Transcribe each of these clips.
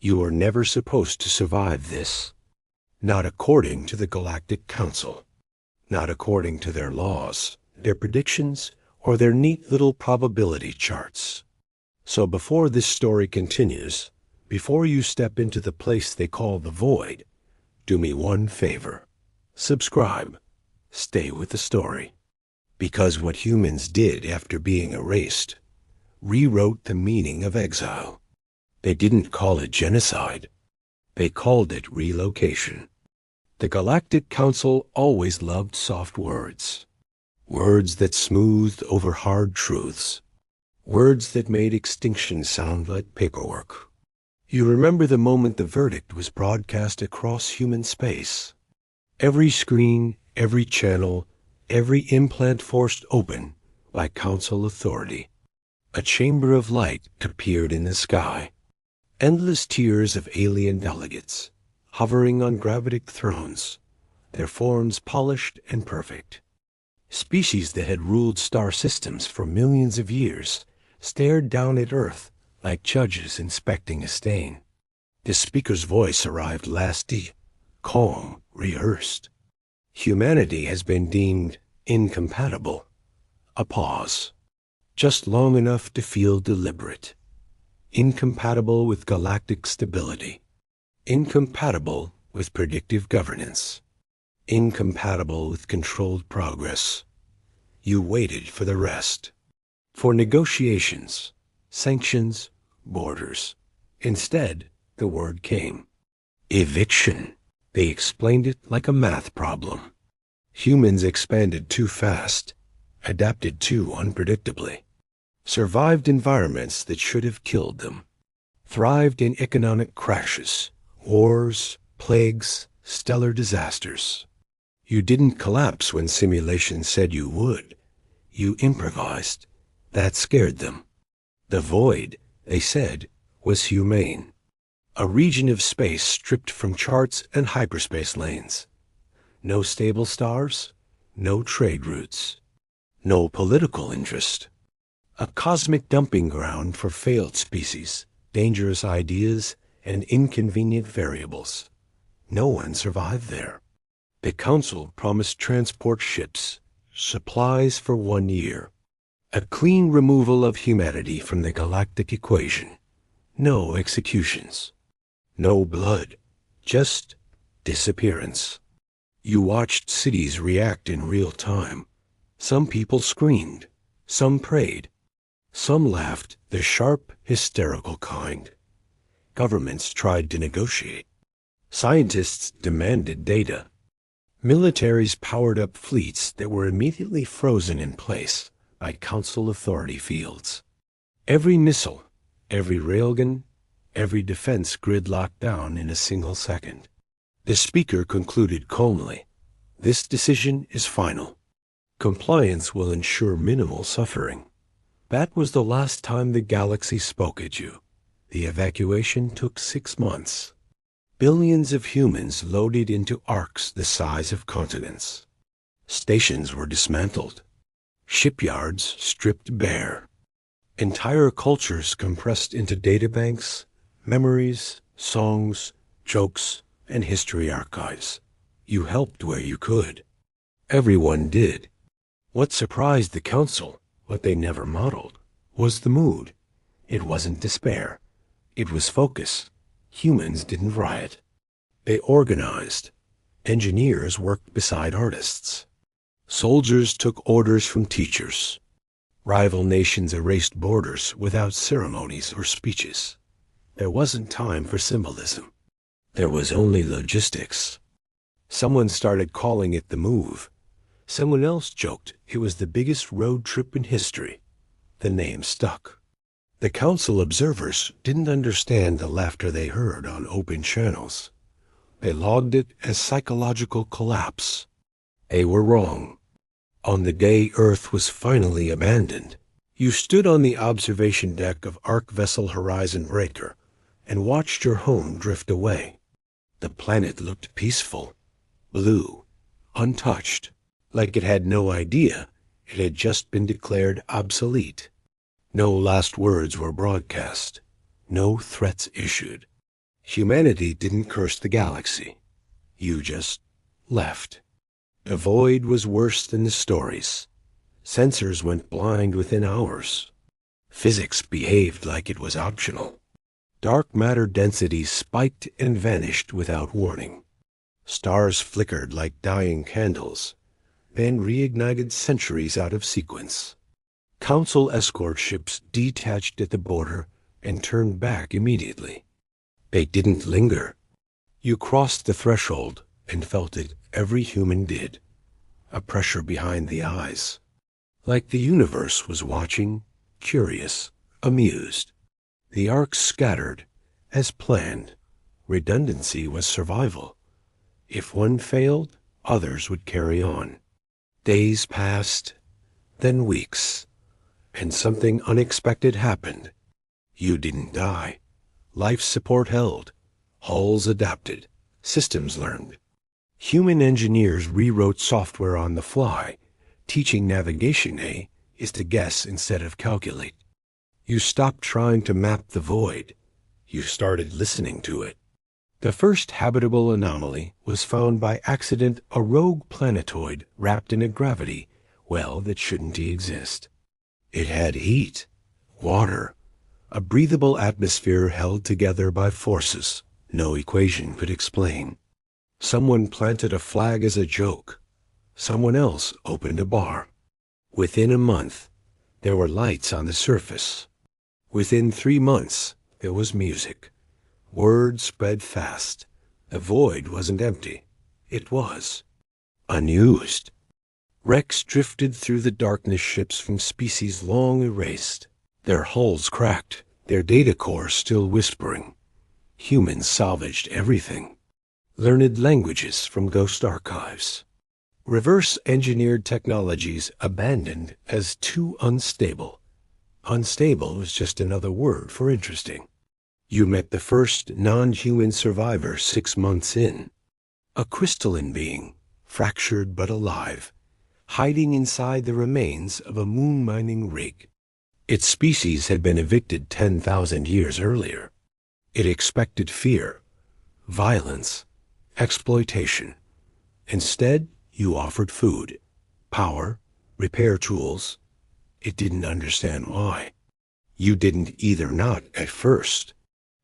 You are never supposed to survive this. Not according to the Galactic Council. Not according to their laws, their predictions, or their neat little probability charts. So before this story continues, before you step into the place they call the void, do me one favor. Subscribe. Stay with the story. Because what humans did after being erased rewrote the meaning of exile. They didn't call it genocide. They called it relocation. The Galactic Council always loved soft words. Words that smoothed over hard truths. Words that made extinction sound like paperwork. You remember the moment the verdict was broadcast across human space. Every screen, every channel, every implant forced open by Council authority. A chamber of light appeared in the sky. Endless tiers of alien delegates, hovering on gravitic thrones, their forms polished and perfect. Species that had ruled star systems for millions of years stared down at Earth like judges inspecting a stain. The speaker's voice arrived lasty, calm, rehearsed. Humanity has been deemed incompatible. A pause, just long enough to feel deliberate. Incompatible with galactic stability. Incompatible with predictive governance. Incompatible with controlled progress. You waited for the rest. For negotiations, sanctions, borders. Instead, the word came. Eviction. They explained it like a math problem. Humans expanded too fast, adapted too unpredictably, survived environments that should have killed them, thrived in economic crashes, wars, plagues, stellar disasters. You didn't collapse when simulations said you would. You improvised. That scared them. The void, they said, was humane. A region of space stripped from charts and hyperspace lanes. No stable stars, no trade routes, no political interest. A cosmic dumping ground for failed species, dangerous ideas, and inconvenient variables. No one survived there. The Council promised transport ships, supplies for 1 year. A clean removal of humanity from the galactic equation. No executions. No blood. Just disappearance. You watched cities react in real time. Some people screamed. Some prayed. Some laughed, the sharp, hysterical kind. Governments tried to negotiate. Scientists demanded data. Militaries powered up fleets that were immediately frozen in place by Council authority fields. Every missile, every railgun, every defense grid locked down in a single second. The speaker concluded calmly, "This decision is final. Compliance will ensure minimal suffering." That was the last time the galaxy spoke at you. The evacuation took 6 months. Billions of humans loaded into arcs the size of continents. Stations were dismantled. Shipyards stripped bare. Entire cultures compressed into databanks, memories, songs, jokes, and history archives. You helped where you could. Everyone did. What surprised the Council, what they never modeled, was the mood. It wasn't despair. It was focus. Humans didn't riot. They organized. Engineers worked beside artists. Soldiers took orders from teachers. Rival nations erased borders without ceremonies or speeches. There wasn't time for symbolism. There was only logistics. Someone started calling it the move. Someone else joked it was the biggest road trip in history. The name stuck. The Council observers didn't understand the laughter they heard on open channels. They logged it as psychological collapse. They were wrong. On the day Earth was finally abandoned, you stood on the observation deck of Arc Vessel Horizon Breaker and watched your home drift away. The planet looked peaceful, blue, untouched, like it had no idea it had just been declared obsolete. No last words were broadcast. No threats issued. Humanity didn't curse the galaxy. You just left. The void was worse than the stories. Sensors went blind within hours. Physics behaved like it was optional. Dark matter densities spiked and vanished without warning. Stars flickered like dying candles, then reignited centuries out of sequence. Council escort ships detached at the border and turned back immediately. They didn't linger. You crossed the threshold and felt it every human did. A pressure behind the eyes. Like the universe was watching, curious, amused. The arcs scattered, as planned. Redundancy was survival. If one failed, others would carry on. Days passed, then weeks, and something unexpected happened. You didn't die. Life support held. Hulls adapted. Systems learned. Human engineers rewrote software on the fly. Teaching navigation is to guess instead of calculate. You stopped trying to map the void. You started listening to it. The first habitable anomaly was found by accident, a rogue planetoid wrapped in a gravity well that shouldn't exist. It had heat, water, a breathable atmosphere held together by forces no equation could explain. Someone planted a flag as a joke. Someone else opened a bar. Within a month, there were lights on the surface. Within 3 months, there was music. Word spread fast. The void wasn't empty. It was unused. Wrecks drifted through the darkness, ships from species long erased. Their hulls cracked, their data core still whispering. Humans salvaged everything. Learned languages from ghost archives. Reverse-engineered technologies abandoned as too unstable. Unstable was just another word for interesting. You met the first non-human survivor 6 months in. A crystalline being, fractured but alive, hiding inside the remains of a moon-mining rig. Its species had been evicted 10,000 years earlier. It expected fear, violence, exploitation. Instead, you offered food, power, repair tools. It didn't understand why. You didn't either, not at first.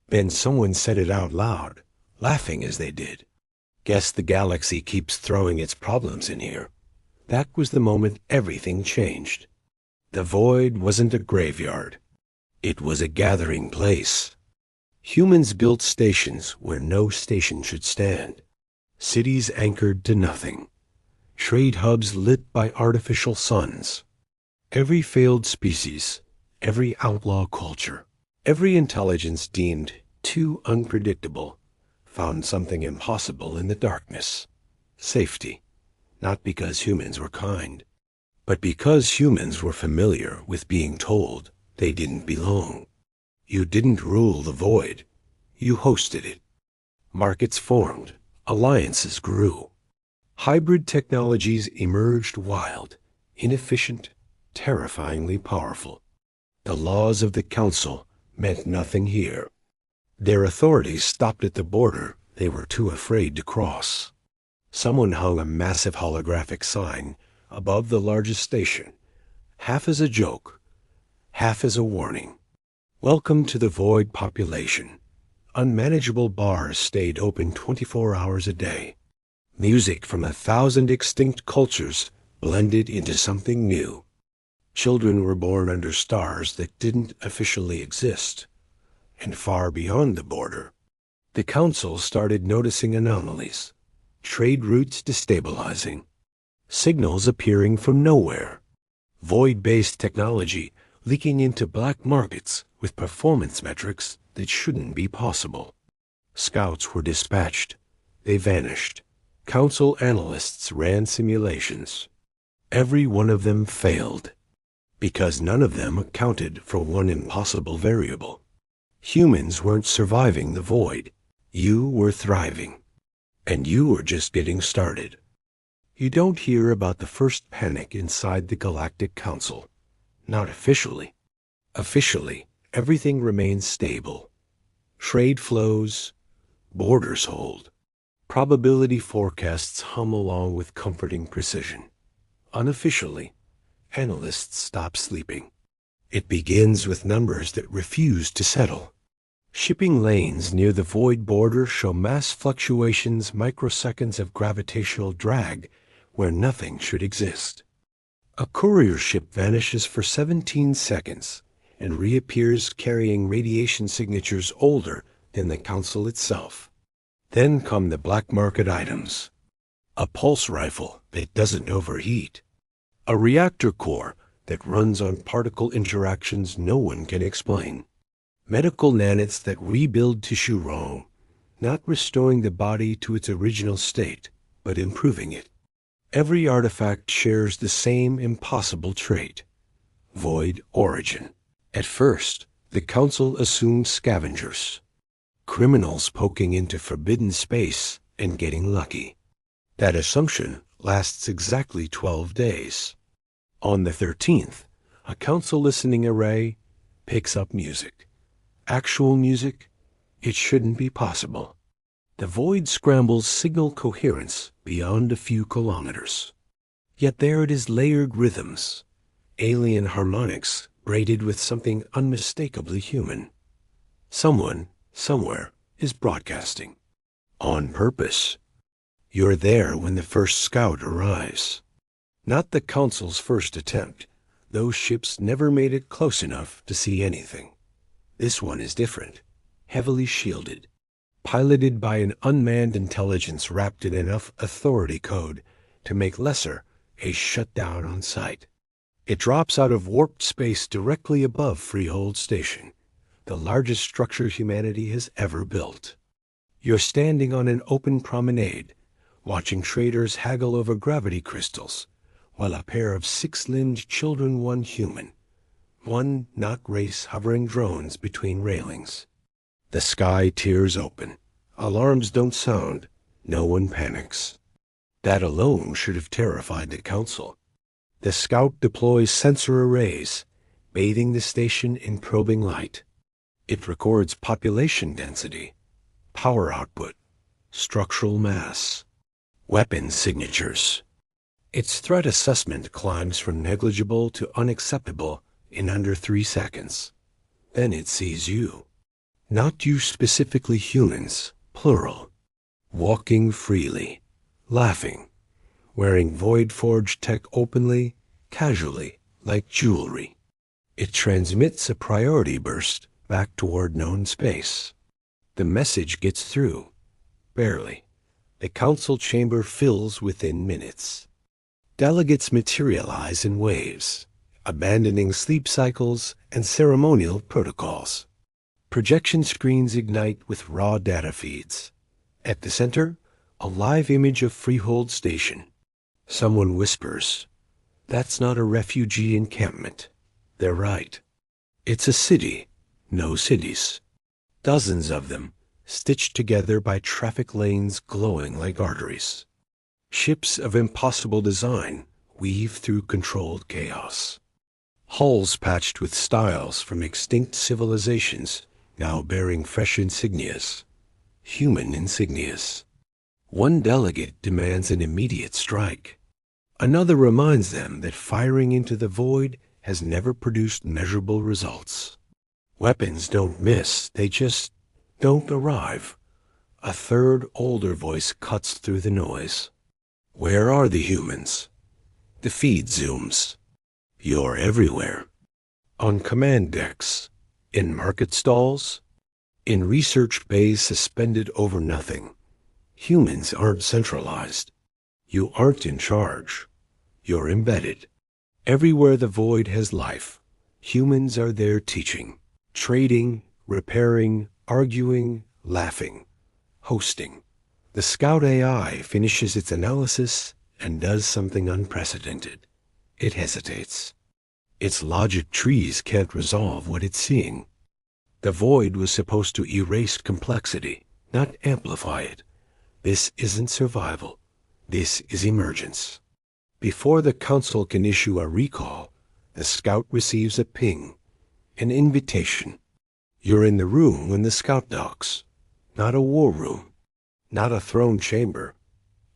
Then someone said it out loud, laughing as they did. Guess the galaxy keeps throwing its problems in here. That was the moment everything changed. The void wasn't a graveyard. It was a gathering place. Humans built stations where no station should stand. Cities anchored to nothing. Trade hubs lit by artificial suns. Every failed species, every outlaw culture, every intelligence deemed too unpredictable, found something impossible in the darkness. Safety. Not because humans were kind, but because humans were familiar with being told they didn't belong. You didn't rule the void. You hosted it. Markets formed. Alliances grew. Hybrid technologies emerged wild, inefficient, terrifyingly powerful. The laws of the Council meant nothing here. Their authorities stopped at the border they were too afraid to cross. Someone hung a massive holographic sign above the largest station, half as a joke, half as a warning. Welcome to the void population. Unmanageable bars stayed open 24 hours a day. Music from 1,000 extinct cultures blended into something new. Children were born under stars that didn't officially exist. And far beyond the border, the Council started noticing anomalies. Trade routes destabilizing. Signals appearing from nowhere. Void-based technology leaking into black markets with performance metrics that shouldn't be possible. Scouts were dispatched. They vanished. Council analysts ran simulations. Every one of them failed, because none of them accounted for one impossible variable. Humans weren't surviving the void. You were thriving. And you were just getting started. You don't hear about the first panic inside the Galactic Council. Not officially. Officially, everything remains stable. Trade flows, Borders hold. Probability forecasts hum along with comforting precision. Unofficially, analysts stop sleeping. It begins with numbers that refuse to settle. Shipping lanes near the void border show mass fluctuations, microseconds of gravitational drag where nothing should exist. A courier ship vanishes for 17 seconds and reappears carrying radiation signatures older than the Council itself. Then come the black market items. A pulse rifle that doesn't overheat. A reactor core that runs on particle interactions no one can explain. Medical nanits that rebuild tissue wrong, not restoring the body to its original state, but improving it. Every artifact shares the same impossible trait: void origin. At first, the Council assumes scavengers, criminals poking into forbidden space and getting lucky. That assumption lasts exactly 12 days. On the 13th, a Council listening array picks up music. Actual music? It shouldn't be possible. The void scrambles signal coherence beyond a few kilometers. Yet there it is, layered rhythms, alien harmonics braided with something unmistakably human. Someone, somewhere, is broadcasting. On purpose. You're there when the first scout arrives. Not the Council's first attempt. Those ships never made it close enough to see anything. This one is different, heavily shielded, piloted by an unmanned intelligence wrapped in enough authority code to make lesser a shutdown on sight. It drops out of warped space directly above Freehold Station, the largest structure humanity has ever built. You're standing on an open promenade, watching traders haggle over gravity crystals, while a pair of six-limbed children, one human, one not race, hovering drones between railings. The sky tears open. Alarms don't sound. No one panics. That alone should have terrified the Council. The scout deploys sensor arrays, bathing the station in probing light. It records population density, power output, structural mass, weapon signatures. Its threat assessment climbs from negligible to unacceptable in under 3 seconds. Then it sees you. Not you specifically, humans, plural, walking freely, laughing, wearing void-forged tech openly, casually, like jewelry. It transmits a priority burst back toward known space. The message gets through. Barely. The Council chamber fills within minutes. Delegates materialize in waves, abandoning sleep cycles and ceremonial protocols. Projection screens ignite with raw data feeds. At the center, a live image of Freehold Station. Someone whispers, "That's not a refugee encampment." They're right. It's a city, no cities. Dozens of them, stitched together by traffic lanes glowing like arteries. Ships of impossible design weave through controlled chaos. Hulls patched with styles from extinct civilizations now bearing fresh insignias. Human insignias. One delegate demands an immediate strike. Another reminds them that firing into the void has never produced measurable results. Weapons don't miss, they just don't arrive. A third, older voice cuts through the noise. Where are the humans? The feed zooms. You're everywhere. On command decks, in market stalls, in research bays suspended over nothing. Humans aren't centralized. You aren't in charge. You're embedded. Everywhere the void has life, humans are there teaching, trading, repairing, arguing, laughing, hosting. The Scout AI finishes its analysis and does something unprecedented. It hesitates. Its logic trees can't resolve what it's seeing. The void was supposed to erase complexity, not amplify it. This isn't survival. This is emergence. Before the Council can issue a recall, the Scout receives a ping, an invitation. You're in the room when the Scout docks. Not a war room, not a throne chamber.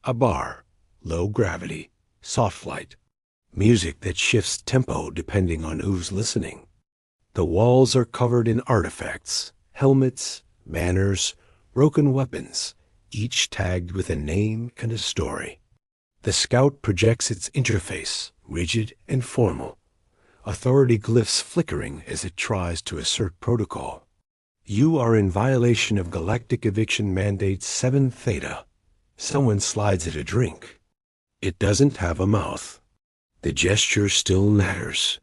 A bar, low gravity, soft flight. Music that shifts tempo depending on who's listening. The walls are covered in artifacts, helmets, banners, broken weapons, each tagged with a name and a story. The scout projects its interface, rigid and formal, authority glyphs flickering as it tries to assert protocol. You are in violation of Galactic Eviction Mandate 7 Theta. Someone slides it a drink. It doesn't have a mouth. The gesture still matters.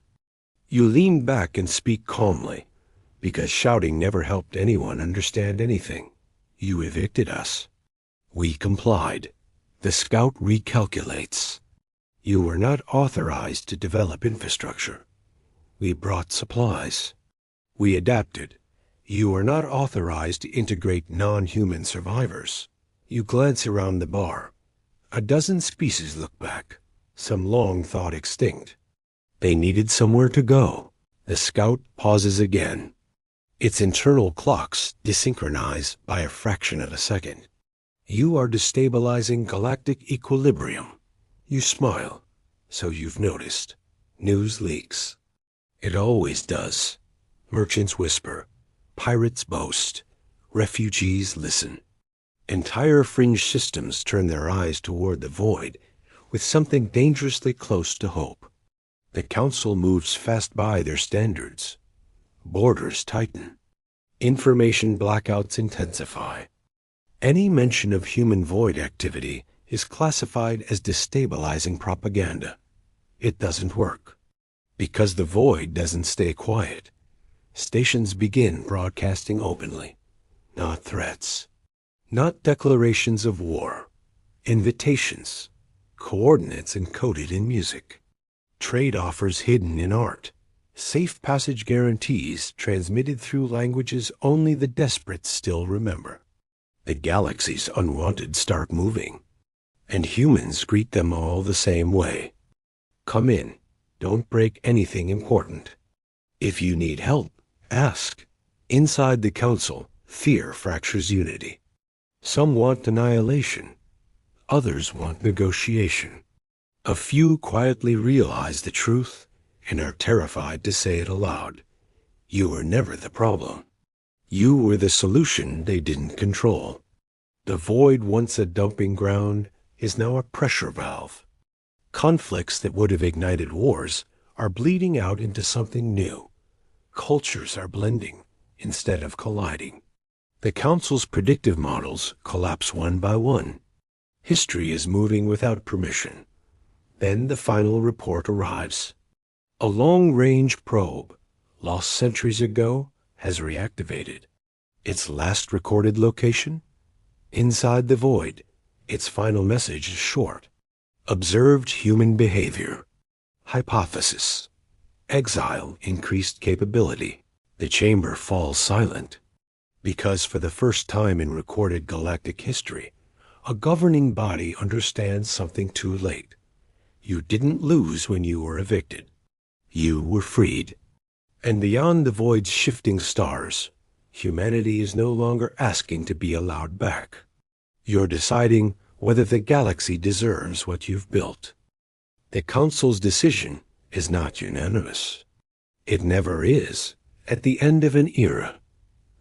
You lean back and speak calmly, because shouting never helped anyone understand anything. You evicted us. We complied. The scout recalculates. You were not authorized to develop infrastructure. We brought supplies. We adapted. You were not authorized to integrate non-human survivors. You glance around the bar. A dozen species look back, some long thought extinct. They needed somewhere to go. The scout pauses again. Its internal clocks desynchronize by a fraction of a second. You are destabilizing galactic equilibrium. You smile, so you've noticed. News leaks. It always does. Merchants whisper. Pirates boast. Refugees listen. Entire fringe systems turn their eyes toward the void with something dangerously close to hope. The Council moves fast by their standards. Borders tighten. Information blackouts intensify. Any mention of human void activity is classified as destabilizing propaganda. It doesn't work. Because the void doesn't stay quiet, stations begin broadcasting openly. Not threats. Not declarations of war. Invitations. Coordinates encoded in music. Trade offers hidden in art. Safe passage guarantees transmitted through languages only the desperate still remember. The galaxies unwanted start moving, and humans greet them all the same way. Come in. Don't break anything important. If you need help, ask. Inside the Council, fear fractures unity. Some want annihilation. Others want negotiation. A few quietly realize the truth and are terrified to say it aloud. You were never the problem. You were the solution they didn't control. The void, once a dumping ground, is now a pressure valve. Conflicts that would have ignited wars are bleeding out into something new. Cultures are blending instead of colliding. The Council's predictive models collapse one by one. History is moving without permission. Then the final report arrives. A long-range probe, lost centuries ago, has reactivated. Its last recorded location? Inside the void. Its final message is short. Observed human behavior. Hypothesis. Exile increased capability. The chamber falls silent. Because for the first time in recorded galactic history, a governing body understands something too late. You didn't lose when you were evicted. You were freed. And beyond the void's shifting stars, humanity is no longer asking to be allowed back. You're deciding whether the galaxy deserves what you've built. The Council's decision is not unanimous. It never is at the end of an era,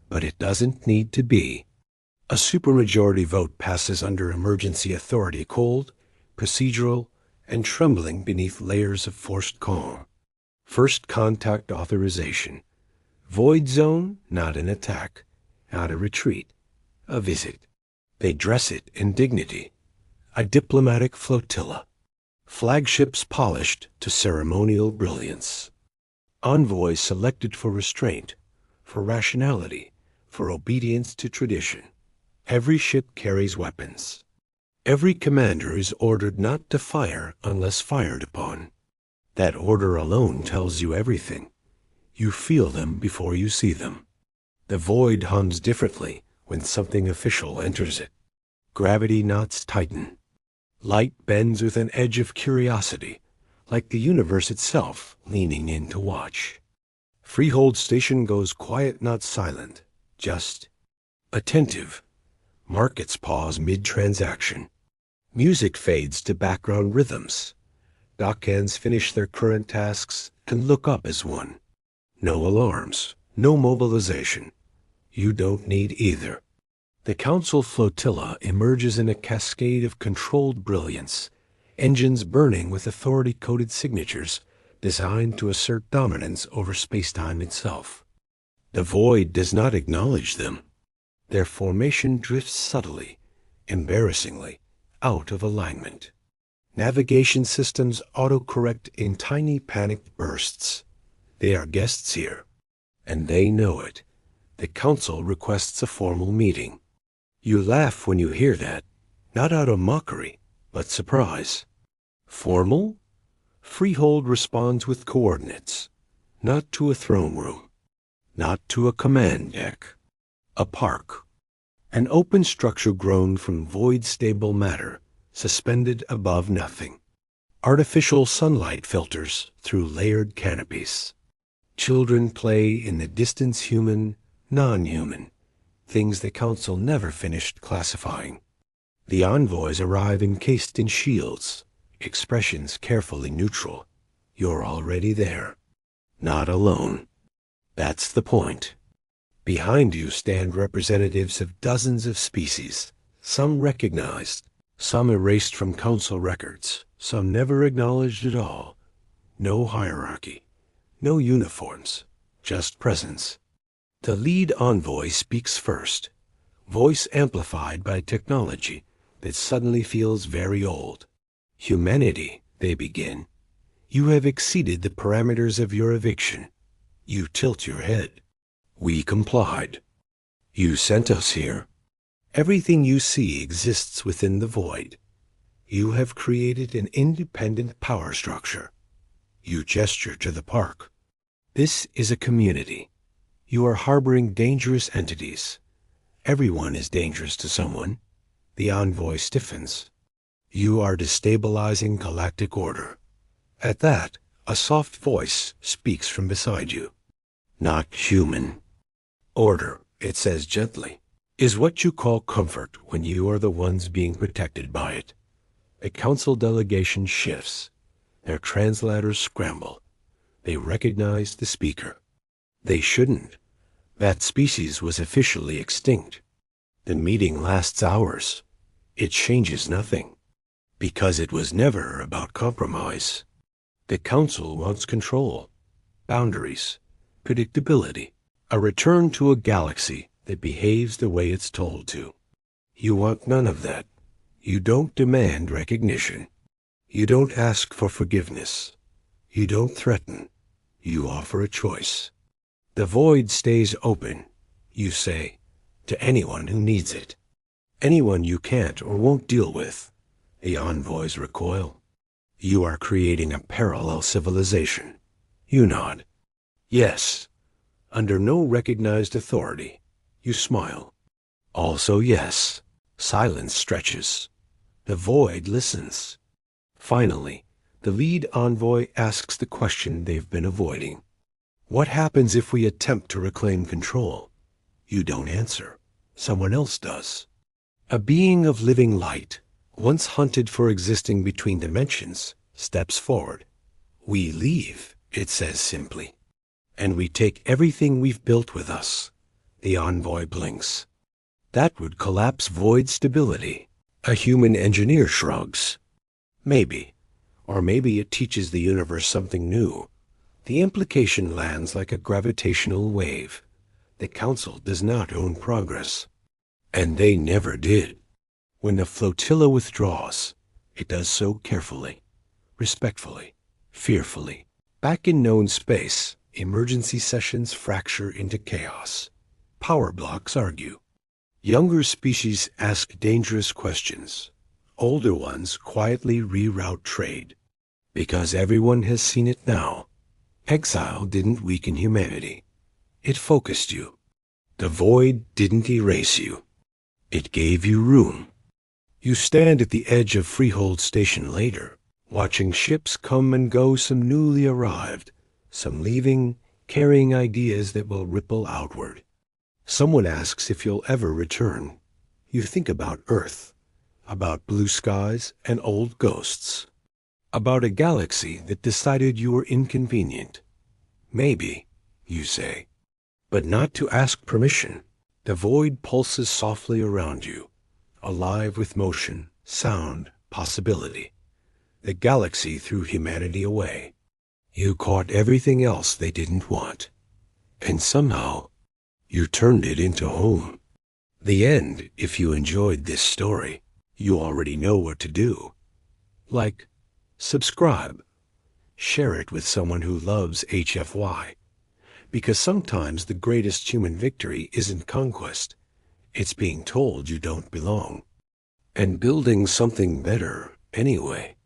but it doesn't need to be. A supermajority vote passes under emergency authority, cold, procedural, and trembling beneath layers of forced calm. First contact authorization. Void zone, not an attack, not a retreat, a visit. They dress it in dignity. A diplomatic flotilla. Flagships polished to ceremonial brilliance. Envoys selected for restraint, for rationality, for obedience to tradition. Every ship carries weapons. Every commander is ordered not to fire unless fired upon. That order alone tells you everything. You feel them before you see them. The void hums differently when something official enters it. Gravity knots tighten. Light bends with an edge of curiosity, like the universe itself leaning in to watch. Freehold Station goes quiet, not silent, just attentive, Markets pause mid-transaction. Music fades to background rhythms. Dockhands finish their current tasks and look up as one. No alarms, no mobilization. You don't need either. The Council flotilla emerges in a cascade of controlled brilliance, engines burning with authority-coded signatures designed to assert dominance over space-time itself. The void does not acknowledge them. Their formation drifts subtly, embarrassingly, out of alignment. Navigation systems autocorrect in tiny panicked bursts. They are guests here, and they know it. The Council requests a formal meeting. You laugh when you hear that, not out of mockery, but surprise. Formal? Freehold responds with coordinates, not to a throne room, not to a command deck. A park. An open structure grown from void-stable matter, suspended above nothing. Artificial sunlight filters through layered canopies. Children play in the distance human, non-human, things the Council never finished classifying. The envoys arrive encased in shields, expressions carefully neutral. You're already there. Not alone. That's the point. Behind you stand representatives of dozens of species, some recognized, some erased from Council records, some never acknowledged at all. No hierarchy, no uniforms, just presence. The lead envoy speaks first, voice amplified by technology that suddenly feels very old. Humanity, they begin. You have exceeded the parameters of your eviction. You tilt your head. We complied. You sent us here. Everything you see exists within the void. You have created an independent power structure. You gesture to the park. This is a community. You are harboring dangerous entities. Everyone is dangerous to someone. The envoy stiffens. You are destabilizing galactic order. At that, a soft voice speaks from beside you. Not human. Order, it says gently, is what you call comfort when you are the ones being protected by it. A Council delegation shifts. Their translators scramble. They recognize the speaker. They shouldn't. That species was officially extinct. The meeting lasts hours. It changes nothing. Because it was never about compromise. The Council wants control, boundaries, predictability, a return to a galaxy that behaves the way it's told to. You want none of that. You don't demand recognition. You don't ask for forgiveness. You don't threaten. You offer a choice. The void stays open, you say, to anyone who needs it. Anyone you can't or won't deal with. The envoys recoil. You are creating a parallel civilization. You nod. Yes. Under no recognized authority. You smile. Also yes. Silence stretches. The void listens. Finally, the lead envoy asks the question they've been avoiding. What happens if we attempt to reclaim control? You don't answer. Someone else does. A being of living light, once hunted for existing between dimensions, steps forward. We leave, it says simply. And we take everything we've built with us. The envoy blinks. That would collapse void stability. A human engineer shrugs. Maybe. Or maybe it teaches the universe something new. The implication lands like a gravitational wave. The Council does not own progress. And they never did. When the flotilla withdraws, it does so carefully, respectfully, fearfully. Back in known space, emergency sessions fracture into chaos. Power blocks argue. Younger species ask dangerous questions. Older ones quietly reroute trade. Because everyone has seen it now. Exile didn't weaken humanity. It focused you. The void didn't erase you. It gave you room. You stand at the edge of Freehold Station later, watching ships come and go, some newly arrived, some leaving, carrying ideas that will ripple outward. Someone asks if you'll ever return. You think about Earth, about blue skies and old ghosts, about a galaxy that decided you were inconvenient. Maybe, you say, but not to ask permission. The void pulses softly around you, alive with motion, sound, possibility. The galaxy threw humanity away. You caught everything else they didn't want. And somehow, you turned it into home. The end, if you enjoyed this story, you already know what to do. Like, subscribe, share it with someone who loves HFY. Because sometimes the greatest human victory isn't conquest. It's being told you don't belong. And building something better anyway.